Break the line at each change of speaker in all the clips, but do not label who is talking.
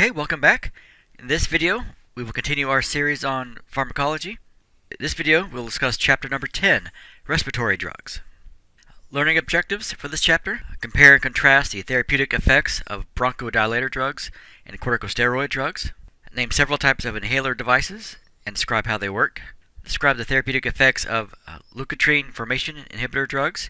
Okay, welcome back. In this video, we will continue our series on pharmacology. In this video, we'll discuss chapter number 10, respiratory drugs. Learning objectives for this chapter: compare and contrast the therapeutic effects of bronchodilator drugs and corticosteroid drugs. Name several types of inhaler devices and describe how they work. Describe the therapeutic effects of leukotriene formation inhibitor drugs,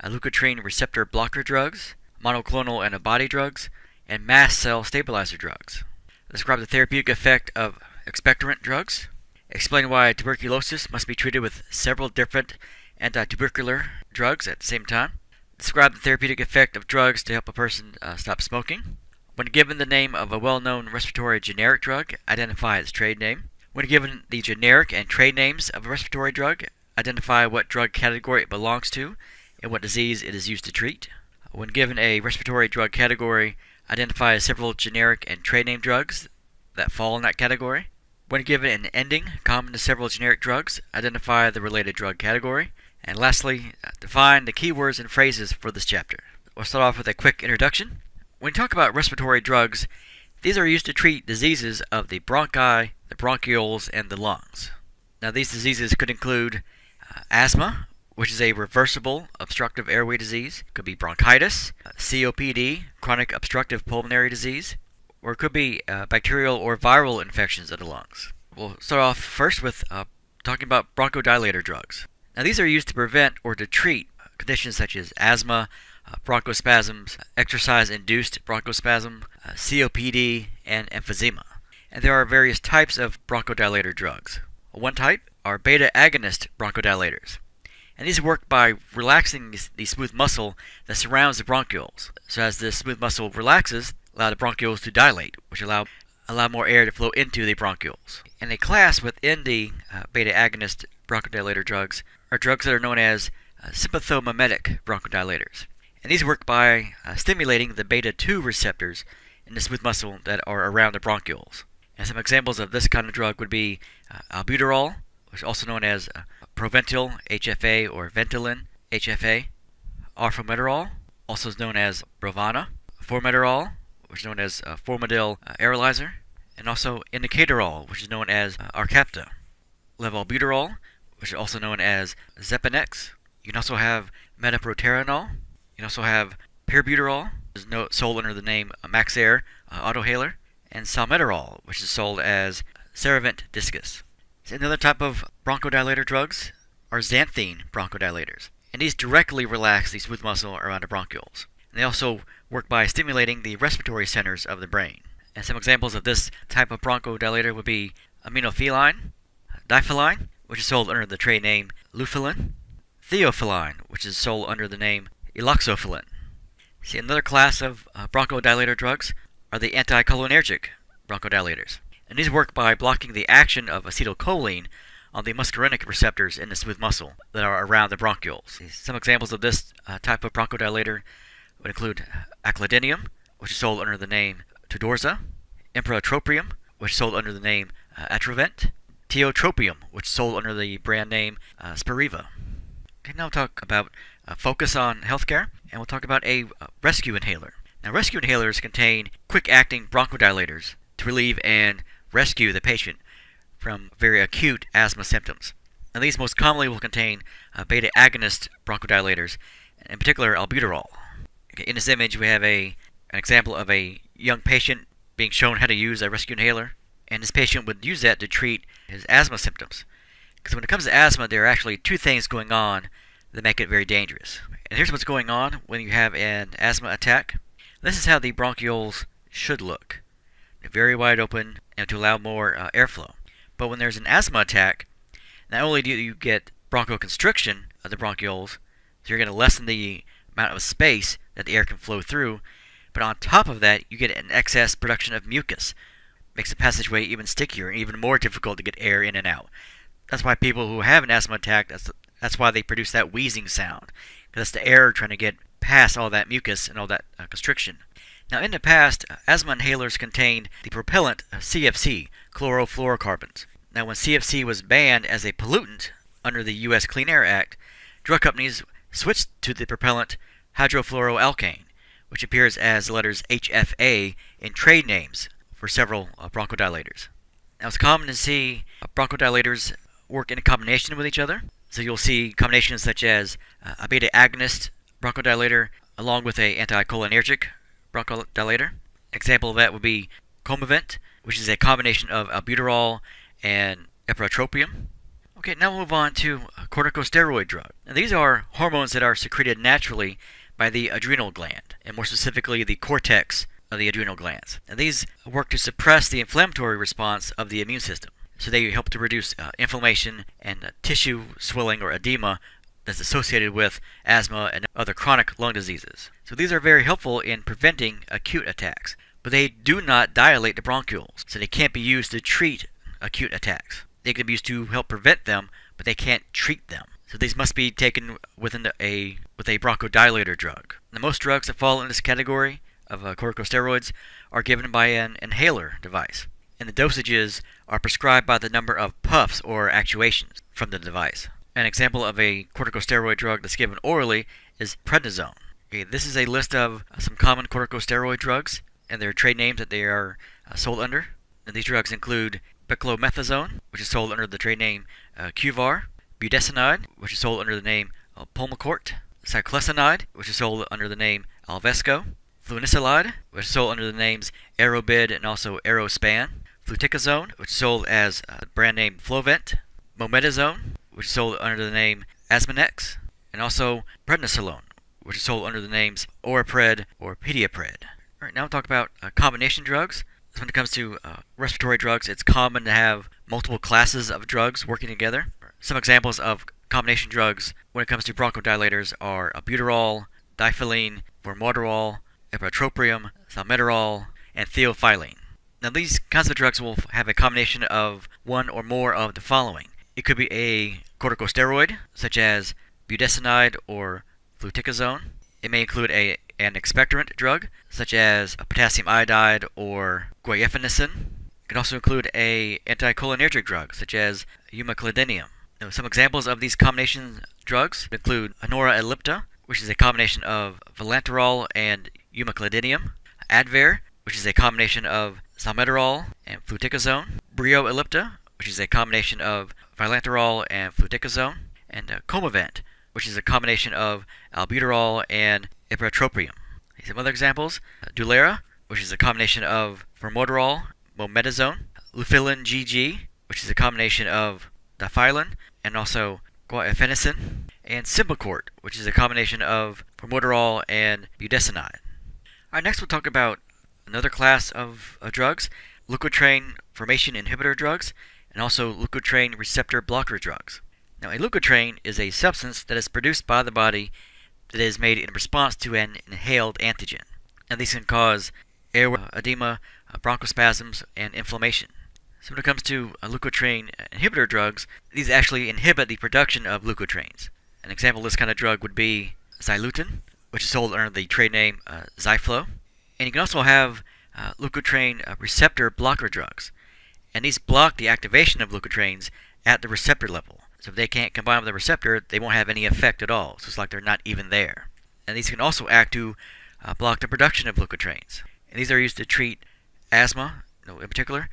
leukotriene receptor blocker drugs, monoclonal antibody drugs, and mast cell stabilizer drugs. Describe the therapeutic effect of expectorant drugs. Explain why tuberculosis must be treated with several different anti-tubercular drugs at the same time. Describe the therapeutic effect of drugs to help a person stop smoking. When given the name of a well-known respiratory generic drug, identify its trade name. When given the generic and trade names of a respiratory drug, identify what drug category it belongs to and what disease it is used to treat. When given a respiratory drug category, identify several generic and trade name drugs that fall in that category. When given an ending common to several generic drugs, identify the related drug category. And lastly, define the keywords and phrases for this chapter. We'll start off with a quick introduction. When we talk about respiratory drugs, these are used to treat diseases of the bronchi, the bronchioles, and the lungs. Now, these diseases could include asthma, which is a reversible obstructive airway disease. It could be bronchitis, COPD, chronic obstructive pulmonary disease, or it could be bacterial or viral infections of the lungs. We'll start off first with talking about bronchodilator drugs. Now, these are used to prevent or to treat conditions such as asthma, bronchospasms, exercise-induced bronchospasm, COPD, and emphysema. And there are various types of bronchodilator drugs. One type are beta-agonist bronchodilators. And these work by relaxing the smooth muscle that surrounds the bronchioles. So as the smooth muscle relaxes, allow the bronchioles to dilate, which allow more air to flow into the bronchioles. And a class within the beta-agonist bronchodilator drugs are drugs that are known as sympathomimetic bronchodilators. And these work by stimulating the beta-2 receptors in the smooth muscle that are around the bronchioles. And some examples of this kind of drug would be albuterol, which is also known as Proventil HFA or Ventolin HFA, arformoterol, also known as Brovana, formoterol, which is known as Formodyl aerolyzer, and also indicatorol, which is known as Arcapta, levalbuterol, which is also known as Zepanex. You can also have metaproterenol. You can also have pyrbuterol, which is sold under the name Maxair autohaler, and salmeterol, which is sold as Ceravent discus. Another type of bronchodilator drugs are xanthine bronchodilators, and these directly relax the smooth muscle around the bronchioles. And they also work by stimulating the respiratory centers of the brain. And some examples of this type of bronchodilator would be aminophylline, diphyline, which is sold under the trade name Lufilin, theophylline, which is sold under the name eloxofilin. Another class of bronchodilator drugs are the anticholinergic bronchodilators. And these work by blocking the action of acetylcholine on the muscarinic receptors in the smooth muscle that are around the bronchioles. Some examples of this type of bronchodilator would include aclidinium, which is sold under the name Tudorza, impratropium, which is sold under the name Atrovent, tiotropium, which is sold under the brand name Spiriva. Okay, now we'll talk about focus on healthcare, and we'll talk about a rescue inhaler. Now, rescue inhalers contain quick-acting bronchodilators to relieve and rescue the patient from very acute asthma symptoms. Now, these most commonly will contain beta-agonist bronchodilators, in particular albuterol. Okay, in this image, we have an example of a young patient being shown how to use a rescue inhaler, and this patient would use that to treat his asthma symptoms. Because when it comes to asthma, there are actually two things going on that make it very dangerous. And here's what's going on when you have an asthma attack. This is how the bronchioles should look. They're very wide open and to allow more airflow. But when there's an asthma attack, not only do you get bronchoconstriction of the bronchioles, so you're going to lessen the amount of space that the air can flow through, but on top of that, you get an excess production of mucus. Makes the passageway even stickier and even more difficult to get air in and out. That's why people who have an asthma attack, that's why they produce that wheezing sound. Because that's the air trying to get past all that mucus and all that constriction. Now, in the past, asthma inhalers contained the propellant CFC, chlorofluorocarbons. Now, when CFC was banned as a pollutant under the U.S. Clean Air Act, drug companies switched to the propellant hydrofluoroalkane, which appears as the letters HFA in trade names for several bronchodilators. Now, it's common to see bronchodilators work in combination with each other. So you'll see combinations such as a beta agonist bronchodilator along with an anticholinergic bronchodilator. Example of that would be Comavent, which is a combination of albuterol and ipratropium. Okay, now we'll move on to corticosteroid drugs. Now, these are hormones that are secreted naturally by the adrenal gland, and more specifically the cortex of the adrenal glands. And these work to suppress the inflammatory response of the immune system. So they help to reduce inflammation and tissue swelling or edema that's associated with asthma and other chronic lung diseases. So these are very helpful in preventing acute attacks, but they do not dilate the bronchioles, so they can't be used to treat acute attacks. They can be used to help prevent them, but they can't treat them. So these must be taken with a bronchodilator drug. Now, most drugs that fall in this category of corticosteroids are given by an inhaler device, and the dosages are prescribed by the number of puffs or actuations from the device. An example of a corticosteroid drug that's given orally is prednisone. Okay, this is a list of some common corticosteroid drugs and their trade names that they are sold under. And these drugs include beclomethasone, which is sold under the trade name Qvar, budesonide, which is sold under the name Pulmicort, cyclosinide, which is sold under the name Alvesco, flunicilide, which is sold under the names Aerobid and also Aerospan, fluticasone, which is sold as brand name Flovent, mometasone, which is sold under the name Asmanex, and also prednisolone, which is sold under the names Orapred or Pediapred. All right, now we'll talk about combination drugs. So when it comes to respiratory drugs, it's common to have multiple classes of drugs working together. Some examples of combination drugs when it comes to bronchodilators are albuterol, diphenylene, formoterol, ipratropium, salmeterol, and theophylline. Now, these kinds of drugs will have a combination of one or more of the following. It could be a corticosteroid, such as budesonide or fluticasone. It may include an expectorant drug, such as potassium iodide or guaifenesin. It can also include an anticholinergic drug, such as umeclidinium. Now, some examples of these combination drugs include Anora ellipta, which is a combination of vilanterol and umeclidinium, Advair, which is a combination of salmeterol and fluticasone, Brio ellipta, which is a combination of vilanterol and fluticasone, and Comavent, which is a combination of albuterol and ipratropium. Some other examples: Dulera, which is a combination of formoterol, mometasone, Lufilin GG, which is a combination of diphenylline and also guaifenesin, and Symbicort, which is a combination of formoterol and budesonide. All right, next we'll talk about another class of drugs, Leukotriene formation inhibitor drugs, and also Leukotriene receptor blocker drugs. Now, a leukotriene is a substance that is produced by the body that is made in response to an inhaled antigen. And these can cause airway edema, bronchospasms, and inflammation. So when it comes to leukotriene inhibitor drugs, these actually inhibit the production of leukotrienes. An example of this kind of drug would be Xyluten, which is sold under the trade name Zyflo. And you can also have leukotriene receptor blocker drugs. And these block the activation of leukotrienes at the receptor level. So if they can't combine with the receptor, they won't have any effect at all. So it's like they're not even there. And these can also act to block the production of leukotrienes. And these are used to treat asthma, in particular.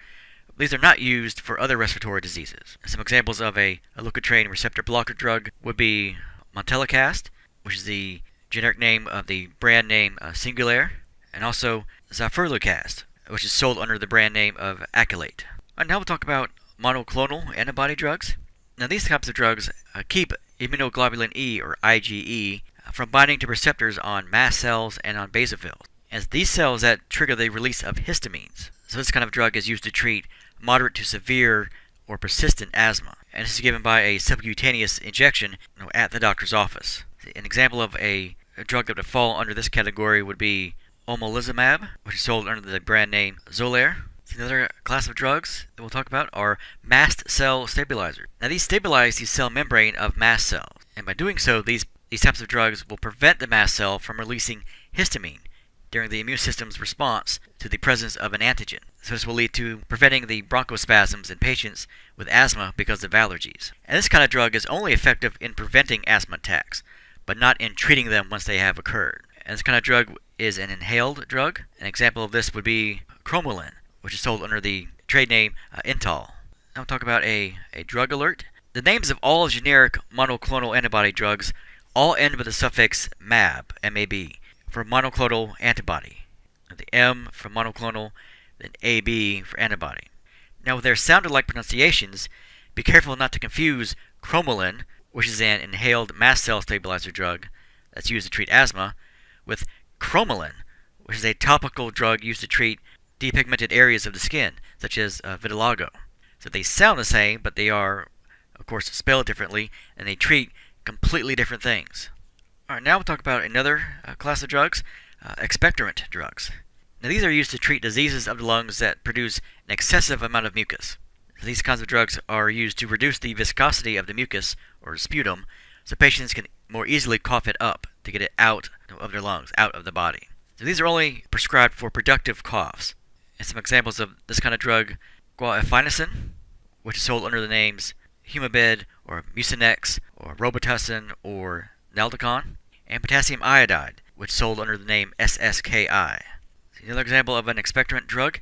These are not used for other respiratory diseases. Some examples of a leukotriene receptor blocker drug would be Montelukast, which is the generic name of the brand name Singulair, and also Zafirlukast, which is sold under the brand name of Accolate. And now we'll talk about monoclonal antibody drugs. Now, these types of drugs keep immunoglobulin E, or IgE, from binding to receptors on mast cells and on basophils, as these cells that trigger the release of histamines. So this kind of drug is used to treat moderate to severe or persistent asthma, and this is given by a subcutaneous injection at the doctor's office. An example of a drug that would fall under this category would be omalizumab, which is sold under the brand name Xolair. Another class of drugs that we'll talk about are mast cell stabilizers. Now, these stabilize the cell membrane of mast cells, and by doing so, these types of drugs will prevent the mast cell from releasing histamine during the immune system's response to the presence of an antigen. So this will lead to preventing the bronchospasms in patients with asthma because of allergies. And this kind of drug is only effective in preventing asthma attacks, but not in treating them once they have occurred. And this kind of drug is an inhaled drug. An example of this would be Cromolyn, which is sold under the trade name Intal. Now we'll talk about a drug alert. The names of all generic monoclonal antibody drugs all end with the suffix MAB, M-A-B, for monoclonal antibody. The M for monoclonal, then AB for antibody. Now with their sound-alike pronunciations, be careful not to confuse cromolyn, which is an inhaled mast cell stabilizer drug that's used to treat asthma, with cromolyn, which is a topical drug used to treat depigmented areas of the skin, such as vitiligo. So they sound the same, but they are, of course, spelled differently, and they treat completely different things. Alright, now we'll talk about another class of drugs, expectorant drugs. Now these are used to treat diseases of the lungs that produce an excessive amount of mucus. So these kinds of drugs are used to reduce the viscosity of the mucus, or sputum, so patients can more easily cough it up to get it out of their lungs, out of the body. So these are only prescribed for productive coughs. And some examples of this kind of drug: guaifenesin, which is sold under the names Humabid, or Mucinex, or Robitussin, or Naldicon, and potassium iodide, which is sold under the name SSKI. So another example of an expectorant drug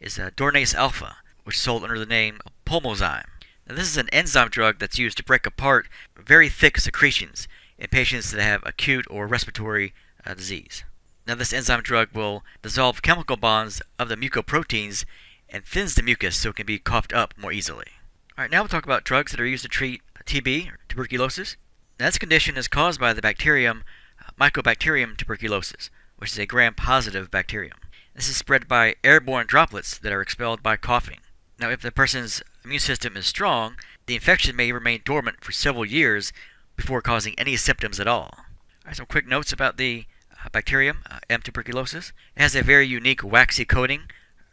is Dornase alpha, which is sold under the name Pulmozyme. Now this is an enzyme drug that's used to break apart very thick secretions in patients that have acute or respiratory disease. Now this enzyme drug will dissolve chemical bonds of the mucoproteins and thins the mucus so it can be coughed up more easily. Alright, now we'll talk about drugs that are used to treat TB, or tuberculosis. Now this condition is caused by the bacterium Mycobacterium tuberculosis, which is a gram-positive bacterium. This is spread by airborne droplets that are expelled by coughing. Now if the person's immune system is strong, the infection may remain dormant for several years before causing any symptoms at all. Alright, some quick notes about the bacterium M. tuberculosis. It has a very unique waxy coating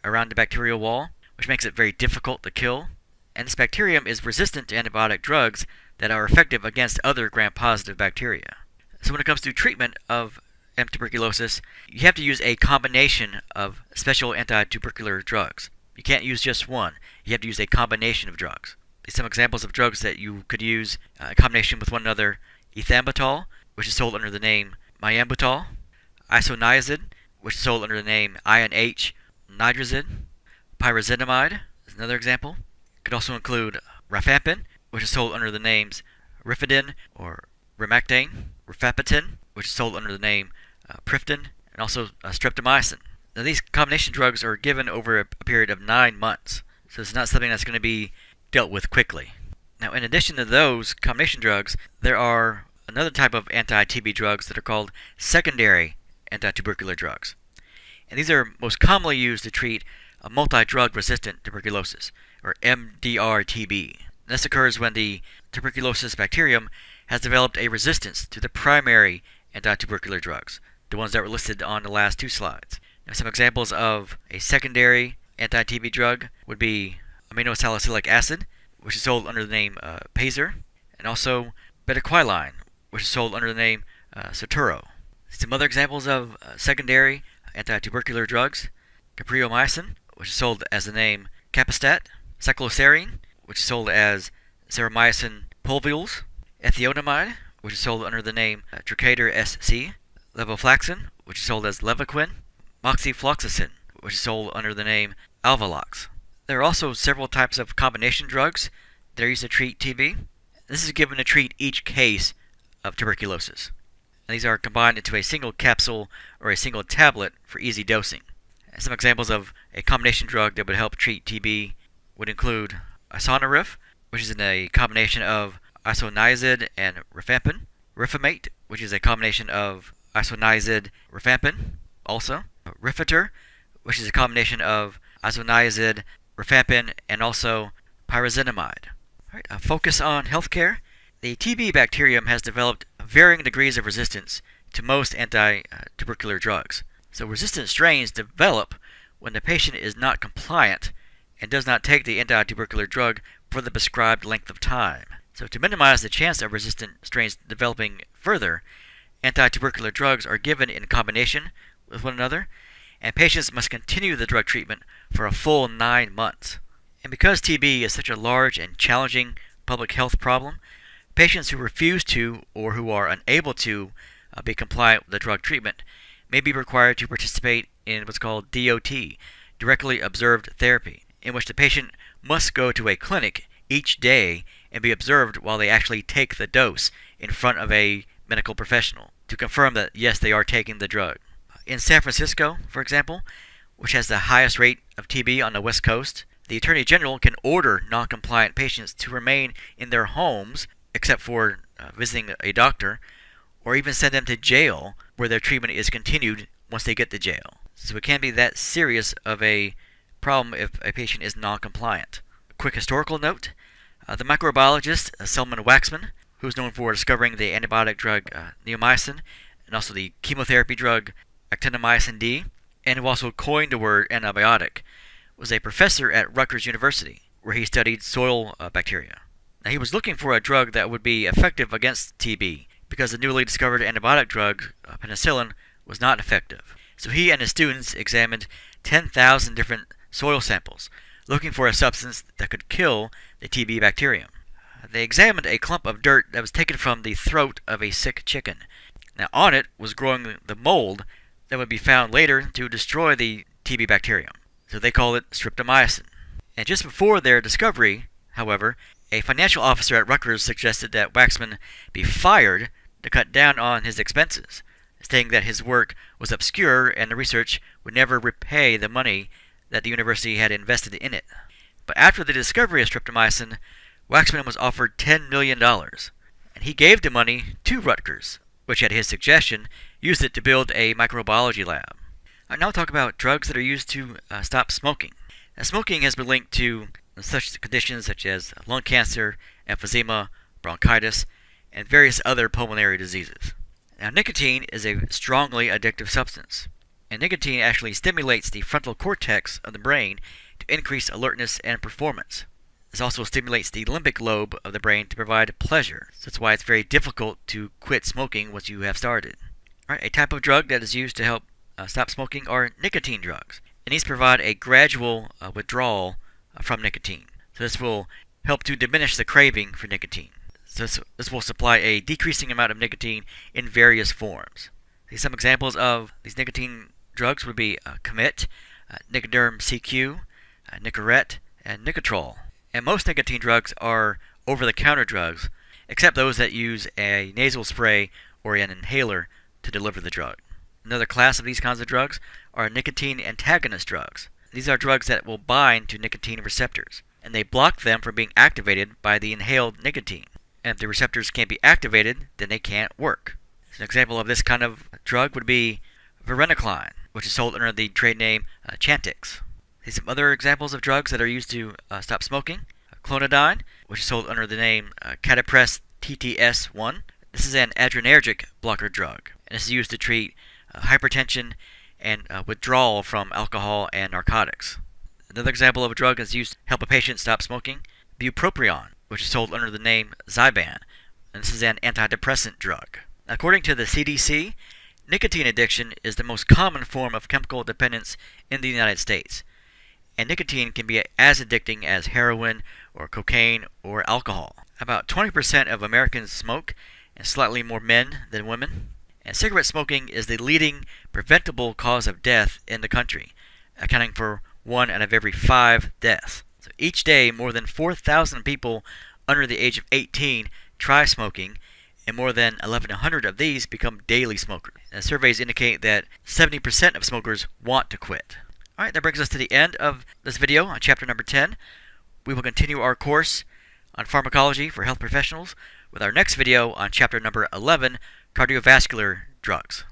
around the bacterial wall, which makes it very difficult to kill. And this bacterium is resistant to antibiotic drugs that are effective against other gram-positive bacteria. So when it comes to treatment of M. tuberculosis, you have to use a combination of special anti-tubercular drugs. You can't use just one. You have to use a combination of drugs. Some examples of drugs that you could use in combination with one another: ethambutol, which is sold under the name Myambutol; isoniazid, which is sold under the name INH nitrazid; pyrazinamide is another example. It could also include rifampin, which is sold under the names Rifidin or Rimactane; rifapitin, which is sold under the name Priftin; and also streptomycin. Now these combination drugs are given over a period of 9 months, so it's not something that's going to be dealt with quickly. Now in addition to those combination drugs, there are another type of anti-TB drugs that are called secondary anti-tubercular drugs. And these are most commonly used to treat a multi-drug resistant tuberculosis, or MDR-TB. This occurs when the tuberculosis bacterium has developed a resistance to the primary anti-tubercular drugs, the ones that were listed on the last 2 slides. Now, some examples of a secondary anti-TB drug would be aminosalicylic acid, which is sold under the name Pazer, and also betaquilline, which is sold under the name Soturo. Some other examples of secondary anti-tubercular drugs: capreomycin, which is sold as the name Capistat; cycloserine, which is sold as Ceramycin pulveoles; ethionamide, which is sold under the name Trocator SC; levofloxacin, which is sold as Levaquin; moxifloxacin, which is sold under the name Alvalox. There are also several types of combination drugs that are used to treat TB. This is given to treat each case of tuberculosis. And these are combined into a single capsule or a single tablet for easy dosing. And some examples of a combination drug that would help treat TB would include isonarif, which is in a combination of isoniazid and rifampin; rifamate, which is a combination of isoniazid, rifampin; also Rifator, which is a combination of isoniazid, rifampin, and also pyrazinamide. Alright, focus on healthcare. The TB bacterium has developed varying degrees of resistance to most anti-tubercular drugs. So resistant strains develop when the patient is not compliant and does not take the anti-tubercular drug for the prescribed length of time. So to minimize the chance of resistant strains developing further, anti-tubercular drugs are given in combination with one another, and patients must continue the drug treatment for a full 9 months. And because TB is such a large and challenging public health problem, patients who refuse to or who are unable to be compliant with the drug treatment may be required to participate in what's called DOT, directly observed therapy, in which the patient must go to a clinic each day and be observed while they actually take the dose in front of a medical professional to confirm that yes, they are taking the drug. In San Francisco, for example, which has the highest rate of TB on the West Coast, the Attorney General can order non-compliant patients to remain in their homes except for visiting a doctor, or even send them to jail where their treatment is continued once they get to jail. So it can be that serious of a problem if a patient is non-compliant. A quick historical note, the microbiologist Selman Waxman, who's known for discovering the antibiotic drug neomycin and also the chemotherapy drug actinomycin D, and who also coined the word antibiotic, was a professor at Rutgers University, where he studied soil bacteria. Now, he was looking for a drug that would be effective against TB, because the newly discovered antibiotic drug, penicillin, was not effective. So he and his students examined 10,000 different soil samples, looking for a substance that could kill the TB bacterium. They examined a clump of dirt that was taken from the throat of a sick chicken. Now, on it was growing the mold that would be found later to destroy the TB bacterium. So they called it streptomycin. And just before their discovery, however, a financial officer at Rutgers suggested that Waxman be fired to cut down on his expenses, stating that his work was obscure and the research would never repay the money that the university had invested in it. But after the discovery of streptomycin, Waxman was offered $10 million, and he gave the money to Rutgers, which at his suggestion used it to build a microbiology lab. Now we'll talk about drugs that are used to stop smoking. Now, smoking has been linked to such conditions such as lung cancer, emphysema, bronchitis, and various other pulmonary diseases. Now, nicotine is a strongly addictive substance, and nicotine actually stimulates the frontal cortex of the brain to increase alertness and performance. This also stimulates the limbic lobe of the brain to provide pleasure. So that's why it's very difficult to quit smoking once you have started. All right, a type of drug that is used to help stop smoking are nicotine drugs, and these provide a gradual withdrawal from nicotine. So this will help to diminish the craving for nicotine. So this will supply a decreasing amount of nicotine in various forms. Some examples of these nicotine drugs would be Commit, Nicoderm CQ, Nicorette, and Nicotrol. And most nicotine drugs are over-the-counter drugs, except those that use a nasal spray or an inhaler to deliver the drug. Another class of these kinds of drugs are nicotine antagonist drugs. These are drugs that will bind to nicotine receptors, and they block them from being activated by the inhaled nicotine. And if the receptors can't be activated, then they can't work. So an example of this kind of drug would be varenicline, which is sold under the trade name Chantix. Some other examples of drugs that are used to stop smoking. Clonidine, which is sold under the name Catapres TTS1. This is an adrenergic blocker drug, and this is used to treat hypertension and withdrawal from alcohol and narcotics. Another example of a drug that's used to help a patient stop smoking, bupropion, which is sold under the name Zyban, and this is an antidepressant drug. According to the CDC, nicotine addiction is the most common form of chemical dependence in the United States, and nicotine can be as addicting as heroin or cocaine or alcohol. About 20% of Americans smoke, and slightly more men than women. And cigarette smoking is the leading preventable cause of death in the country, accounting for 1 out of every 5 deaths. So each day, more than 4,000 people under the age of 18 try smoking, and more than 1,100 of these become daily smokers. And surveys indicate that 70% of smokers want to quit. Alright, that brings us to the end of this video on chapter number 10. We will continue our course on pharmacology for health professionals with our next video on chapter number 11, cardiovascular drugs.